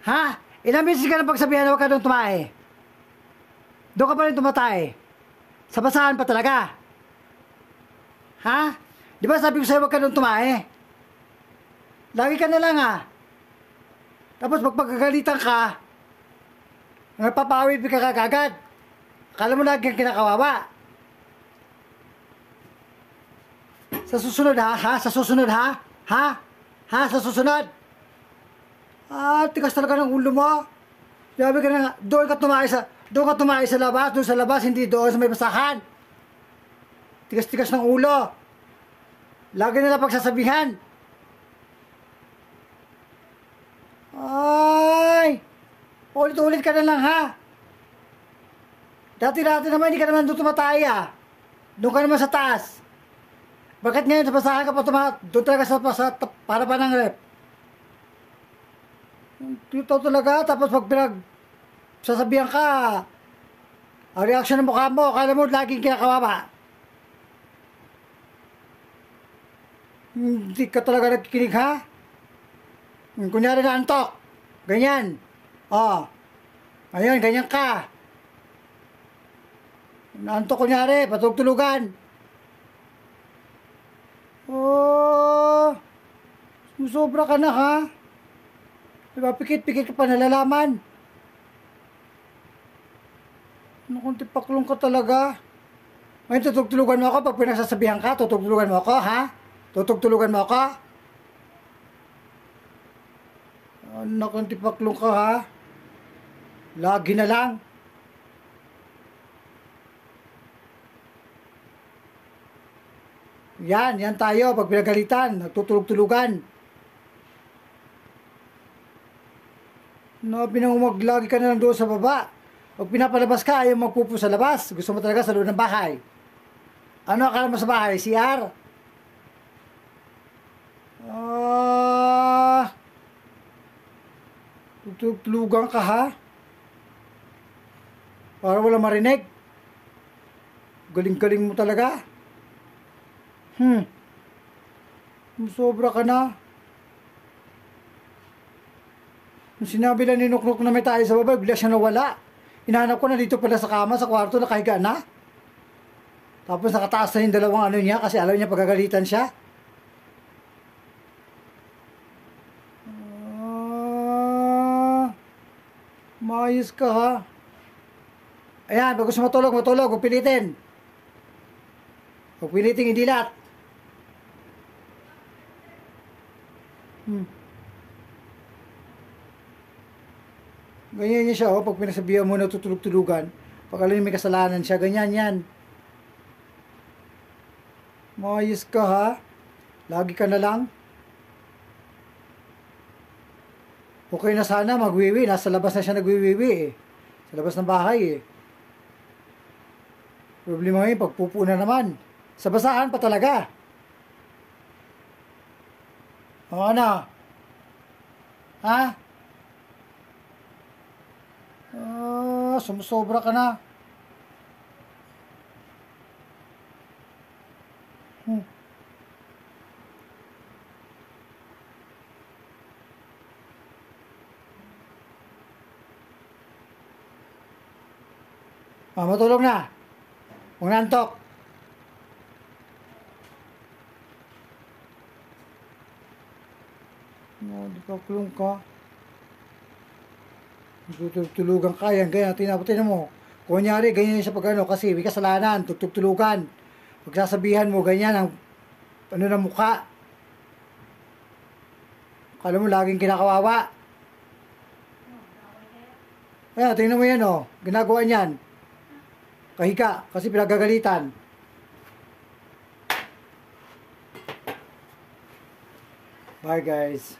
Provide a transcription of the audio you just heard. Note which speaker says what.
Speaker 1: Ha? Ilang beses ka na pagsabihan na huwag ka doon tumae. Doon ka pa rin tumatay. Sa basahan pa talaga. Ha? Di ba sabi ko sa'yo huwag ka doon tumae? Lagi ka na lang ha. Tapos pagpagagalitan ka, napapawid ka kagad. Akala mo lagi kang kinakawawa. Sa susunod ha? Ha? Sa susunod ha? Ha? Ha? Sa susunod? Tigas talaga ng ulo mo. Sabi ka na, doon ka tumae sa labas, doon sa labas, hindi doon sa may basahan. Tigas-tigas ng ulo. Lagi nila pagsasabihan. Ay! Ulit-ulit ka na lang ha. Dati-dati naman, hindi ka naman doon tumatay ha. Doon ka naman sa taas. Bakit ngayon sa basahan ka pa doon talaga sa para pa ng rep? Ito talaga, tapos pag sasabihan ka, ang reaksyon ng mukha mo, akala mo laging kinakawawa. Hindi ka talaga nakikinig ha? Kunyari na antok, ganyan. Ngayon, ganyan ka. Naantok kunyari, patulog-tulugan. Susobra ka na ha? Diba, pikit-pikit ka pa nalalaman. Ano kung tipaklong ka talaga? Ngayon, tutugtulugan mo ako pag pinagsasabihan ka, tutugtulugan mo ako, ha? Tutugtulugan mo ako? Ano kung tipaklong ka, ha? Lagi na lang. Yan tayo, pag pinagalitan, nagtutulog-tulugan. No, pinangumaglagi ka na lang doon sa baba. Pag pinapalabas ka, ayaw magpupo sa labas. Gusto mo talaga sa loob ng bahay. Ano akala mo sa bahay? CR? Tutulugan ka ha? Para wala marinig. Galing-galing mo talaga. Sobra ka na. Nung sinabi lang ni Nuknuk na may tayo sa baba, bigla siya nawala. Hinahanap ko na dito pala sa kama, sa kwarto, nakahiga na. Tapos nakataas na yung dalawang ano niya kasi alam niya pagagalitan siya. Maayos ka ha. Ayan, pag gusto matulog, huwag pilitin. Huwag pilitin idilat. Ganyan niya siya, pag pinasabihan mo na tutulog-tulugan, pag alam niya may kasalanan siya, ganyan yan. Maayos ka ha? Lagi ka na lang? Okay na sana, magwiwi. Nasa labas na siya nagwiwiwi eh. Sa labas ng bahay eh. Problema ngayon, pagpupo na naman. Sa basahan pa talaga. Ano? Ha? Sumusobra ka na. Matulog na. Huwag na antok. Di ka kulong ka. Tutulugan ka yan, ganyan, tinapatin mo. Kunyari, ganyan siya pag ano, kasi may kasalanan, tutulugan. Pagsasabihan mo, ganyan, ang ano na mukha. Kala mo, laging kinakawawa. Ayan, tingnan mo yan, ginagawa niyan. Kahiga, kasi pinagagalitan. Bye, guys.